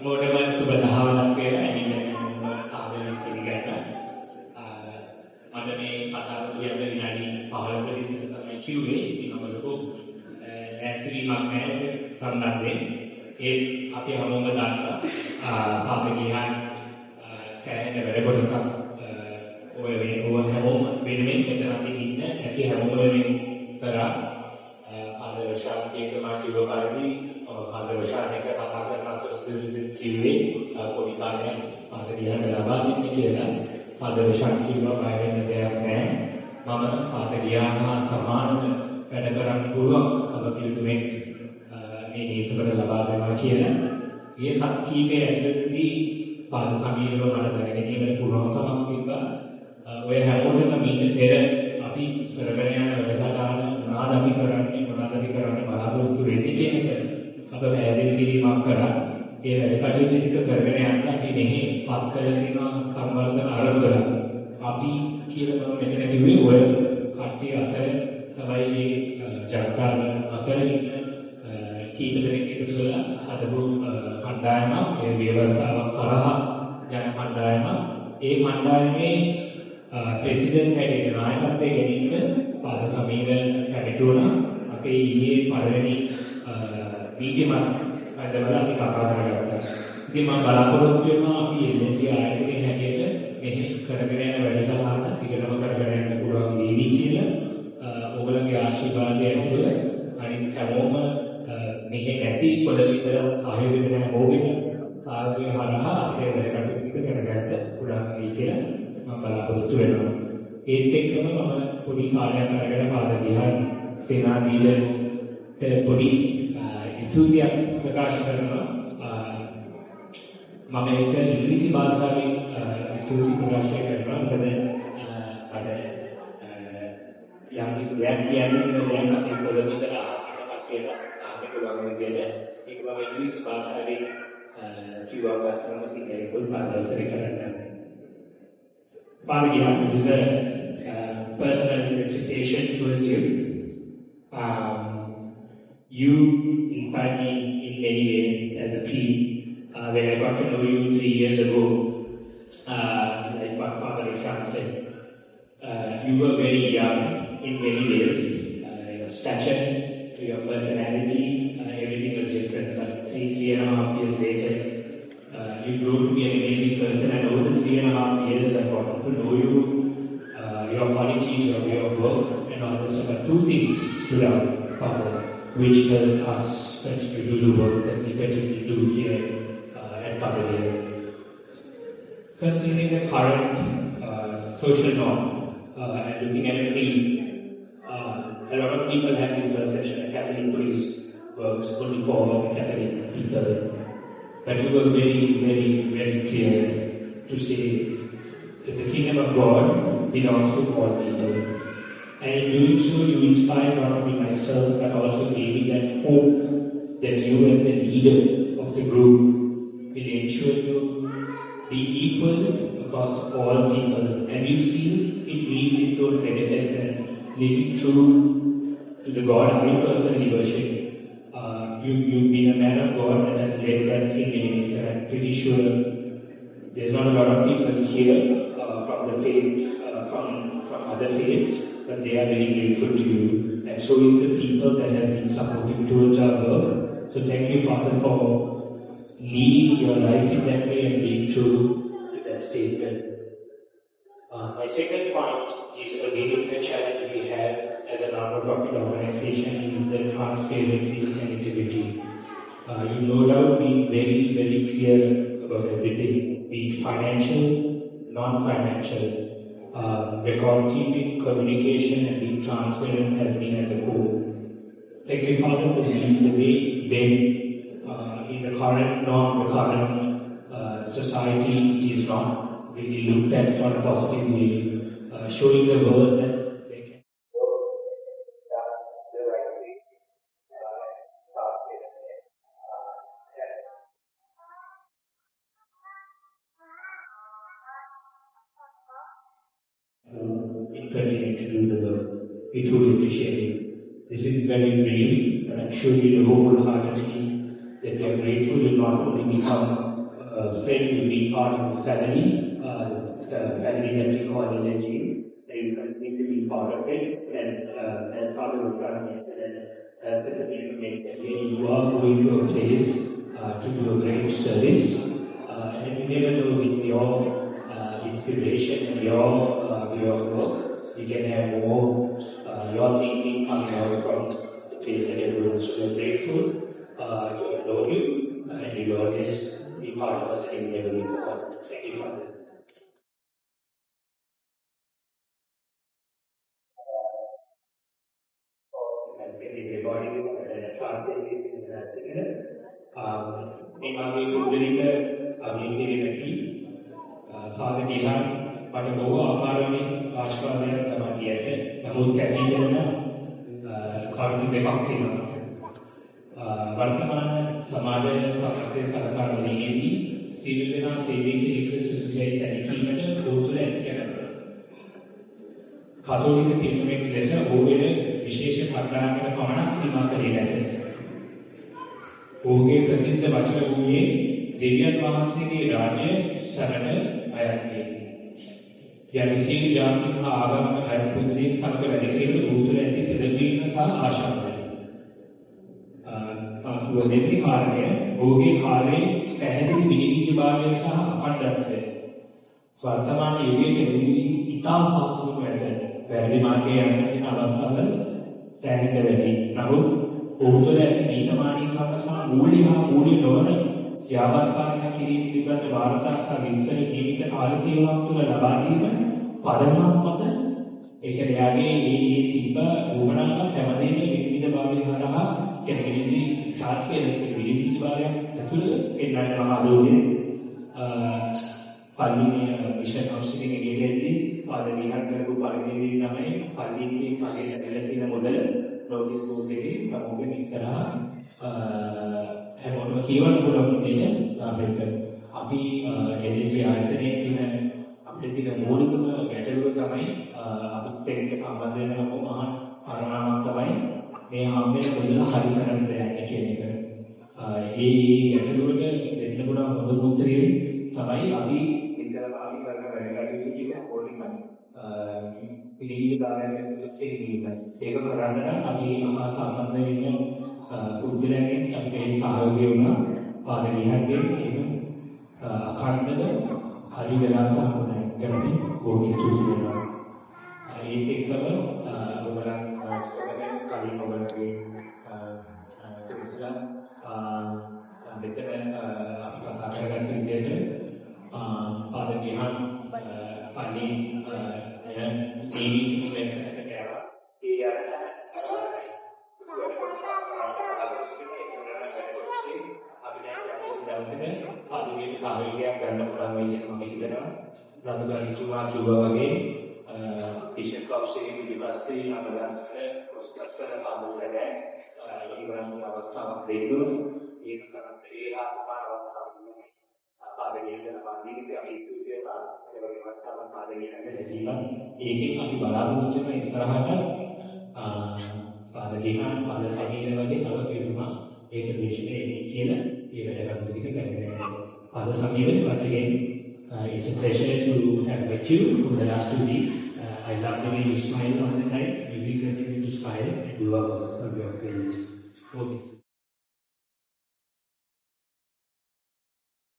හැමෝටම සුබ දහවනක් වේවා. එනිසා ආදරයෙන් පිළිගන්නවා. මම මේ කතාව කියන්න විනාඩි 15කට ඉස්සෙල්ලා තමයි කිව්වේ. ඉතින් මම ලොකු ඈත්වීමක් නැහැ සම්බන්ධයෙන්. ඒ අපි හැමෝම දන්නවා. අපි ගියන් සෑහෙන වැඩ කොටසක් ඔය වෙනුව හැමෝම වෙනුවෙන් මෙතනදී ඉන්න ඇති හැමෝම වෙනුවෙන් කරා. ආදර ශාන්තියක මා කිව්ව පරිදි ආදර ශාන්තියක කතා කරන අතරතුරදී කිව්වේ පොඩි කාලයක් ආදර ගියන් ලබා දෙන්න කියලා. ආදර ශාන්තියව බය වෙන්න දෙයක් නැහැ. මම ආදර ගියන් හා සමානව වැඩ කරන්න පුළුවන් කලකිරීමෙන් මේ දේශවල ලබා දෙනවා කියලා. මේ සත් කීපයේ ඇසෙද්දී පාද සමීරව මට දැනගැනීමට පුළුවන්කමක් තිබ්බා. ඔය හැමෝටම මීට පෙර අපි කරගෙන යන වැඩසටහන මොනවද අපි කරන්නේ බලාපොරොත්තු වෙන්නේ කියන එක අප පැහැදිලි කිරීමක් කරා. ඒ වැඩ කටයුතු ටික කරගෙන යන්න අපි මෙහි පත් කළ තියෙන සංවර්ධන ආරම්භ කරා. අපි කියලා මම මෙතන කිව්වේ ඔය කට්ටිය අතර තමයි මේ ජනතාව අතර ඉන්න කීප දෙනෙක් එකතු වෙලා හදපු කණ්ඩායමක්. ඒ ව්‍යවස්ථාවක් කරා යන කණ්ඩායමක්. ඒ කණ්ඩායමේ ප්‍රෙසිඩන්ට් හැටියට නායකත්වයේ ගැනීම පාද සමීර කැමතුණා. අපේ ඊයේ පළවෙනි මීටිමක් අදවල අපි කතා කරගත්තා. ඉතින් මම බලාපොරොත්තු වෙනවා අපි එල්එන්ජී ආයතනයේ හැටියට මෙහි කරගෙන යන වැඩසටහන ටිකටම කරගෙන යන්න පුළුවන් වේවි කියලා. ඔයගොල්ලන්ගේ ආශිර්වාදය ඇතුළත අනිත් හැමෝම මෙහි නැති පොළ විතර සහයෝගය දෙන හැමෝගෙම සාර්ථක හරහා අපේ වැඩ කටයුතු ටික කරගන්න පුළුවන් වෙයි කියලා මම බලාපොරොත්තු වෙනවා. ඒත් එක්කම මම පොඩි කාලයක් අරගෙන පාද ගියන් සේනාධීරට පොඩි ස්තුතියක් ප්‍රකාශ කරනවා. මම ඒක ඉංග්‍රීසි භාෂාවෙන් ස්තුති ප්‍රකාශ කරනවා. මොකද අර යම් කිසි දෙයක් කියන්නේ දැන් අපි පොළොන්නතර ආසනයක් කියලා අපේ පුළුවන් විදිහට ඒක මම ඉංග්‍රීසි භාෂාවෙන් කිව්වා වස්තම සිංහලෙන් පාඩම් කරන්න. Father Gihan, this is a personal invitation towards you. You inspired me in many ways as a teen. When I got to know you 3 years ago, like what Father Ishan said, you were very young in many ways. Your stature, to your personality, everything was different. But 3.5 years later, you grew to be an amazing person, and over the 3.5 years I got to know you, your qualities of your work and all this stuff. But two things stood out, Father, which helped us continue to do the work that we continue to do here at Father Dev. Considering the current social norm and looking at a priest, a lot of people have this perception that Catholic priest works only for Catholic people. But you were very, very, very clear to say that the kingdom of God belongs to all people. And in doing so, you inspired not only myself, but also gave me that hope that you as the leader of the group will ensure to be equal across all people. And you see it reads its own benefits and living true to the God I personally worship. You've been a man of God and has led that in many ways, and I'm pretty sure there's not a lot of people here from the faith, from other faiths, but they are very grateful to you. And so is the people that have been supportive towards our work. So thank you, Father, for leading your life in that way and being true to that statement. My second point is again the challenge we have as a non-profit organization is the transparency and integrity. You no doubt been very, very clear about everything, be it financial, non-financial. Record keeping, communication and being transparent has been at the core. Thank you, Father, for being the way when in the current norm, the current society is not really looked at on a positive way, showing the world that they can work the right way. In continuing to do the work, we truly appreciate it. This is very brief, but I'm sure you know wholeheartedly that that they are grateful to not only become friends, to be part of the family that we call LNG. They will continue to be part of it, and as Father was running it, and continue to make that you are going to a place to do a great service, and you never know with your inspiration and your work, you can have more your thinking coming out from the place that everyone is so grateful to adore you, and you will always be part of us and you never leave the God. Thank you, Father. Everybody memang memberikan abdi Father Dihan pada bawa akaran ආශාවය තමයි ඇත. නමුත් කැපීගෙන කරුණු දෙකක් තියෙනවා. වර්තමාන සමාජ සමස්තයේ සලකා බැලීමේදී සියලු දෙනා සේවයේ කිරීමේ සුදුසුයි සැලකීමට කෝතුල ඇති කරනවා. කතෝලික පිරිනමක් ලෙස ඕවෙන විශේෂ පද්ධතියකට පමණක් සීමා කරේ නැත. ඔහුගේ ප්‍රසිද්ධ වචන වූයේ දෙවියන් වහන්සේගේ රාජ්‍ය සරණ අයත් වේ. යනිසිල් ජාතික ආගම අයතුලින් සමග වැඩ කිරීමේ උතුර ඇති පෙරදීම සහ ආශාවයි. දෙවි කාර්යය ඔහුගේ කාලයේ පැහැදිලි විනිවිදභාවය සහ අඛණ්ඩත්වය. වර්තමාන යුගයේ ඉතාම පහසුව වැඩි මාර්ගයේ යන කියන අවස්ථාවල තැනිට වැඩි. නමුත් ඔහු තුළ ඇති නීතමානීකම සහ මූල්‍ය නොවන යාවත්කාරණ කිරීම පිළිබඳ වාර්තා සහ විස්තර ජීවිත කාල සීමාවක් තුළ ලබා දීම පදනමක් මත ඒ කියන්නේ යාගේ මේ තිබ්බ වුණාම හැමදේම විවිධභාවය හරහා කියන්නේ චාර්ජ් කියන විවිධභාවය ඇතුළේ එන්නට මහලෝකේ පල්ලියේ විෂය කෞන්සිලින් එකේදී පාදේ විහාර කරපු පරිදි තමයි පල්ලියේ පහේ ඇතුළේ තියෙන මොඩල ලෝකික රූපේ ප්‍රමුඛ ඉස්සරහා හැමෝටම කියවන්න පුළුවන් දෙයක් තමයි අපි එල්ජී ආයතනයේ තියෙන අපිට තියෙන මූලිකම ගැටලුව තමයි අපිත් එක්ක සම්බන්ධ වෙන මහා පරමාණුවක් තමයි මේ හැමෙම මුදල හරි කරන්න බැහැ කියන එක. ඒ ගැටලුවට දෙන්න පුළුවන් හොඳ උත්තරය තමයි අපි ඉතලා අපි කරන වැඩ කටයුතු පොලිම පිළිගායන ඒක කරන්න නම් අපි සම්බන්ධ වෙන්න පුද්ගලයන් අපේ ආරෝග්‍ය වුණා පාදේ විහාරයේ ඒක අඛණ්ඩව හරි වෙලා තමයි කරන්නේ ඕනි ස්තුතියි. ඒක එක්කම ඔබලා කලින් ඔබලගේ කිසිලා මෙතන අපි කතා කරගන්න විදිහට පාදේ විහාර පල්ලි ජීවිත වෙනකට කරා ඒ ආදිගේ සාහිත්‍යයක් ගන්න පුළුවන් වෙයි කියලා මම හිතනවා. රතුගානිතුමා කිව්වා වගේ ටීචර් කවුන්සිලින් පිළිපස්සේ අපලස්තර ප්‍රොස්කස්තර පාදෝසරේ ඉවරන අවස්ථාවක් දෙන්නුන ඒක කරන්නේ ආත්මාන අවස්ථාවක් නෙමෙයි. පාදේ යන පාදීකේ අපි ඉතුරුදේවා ඒ වගේ අවස්ථාවක් පාදේ යන ඒකෙන් අපි බලාපොරොත්තු වෙන ඉස්සරහට පාදේහාන් පාද සමීර වගේ තව පිරුමා ඒක විශ්ලේෂණය කියලා ඒ වැඩ කටයුතු ටික කරගෙන Father Samir, once again, it's a pleasure to have met you for the last 2 weeks. I love the way you smile all the time. You will continue to smile and do our work for your parents.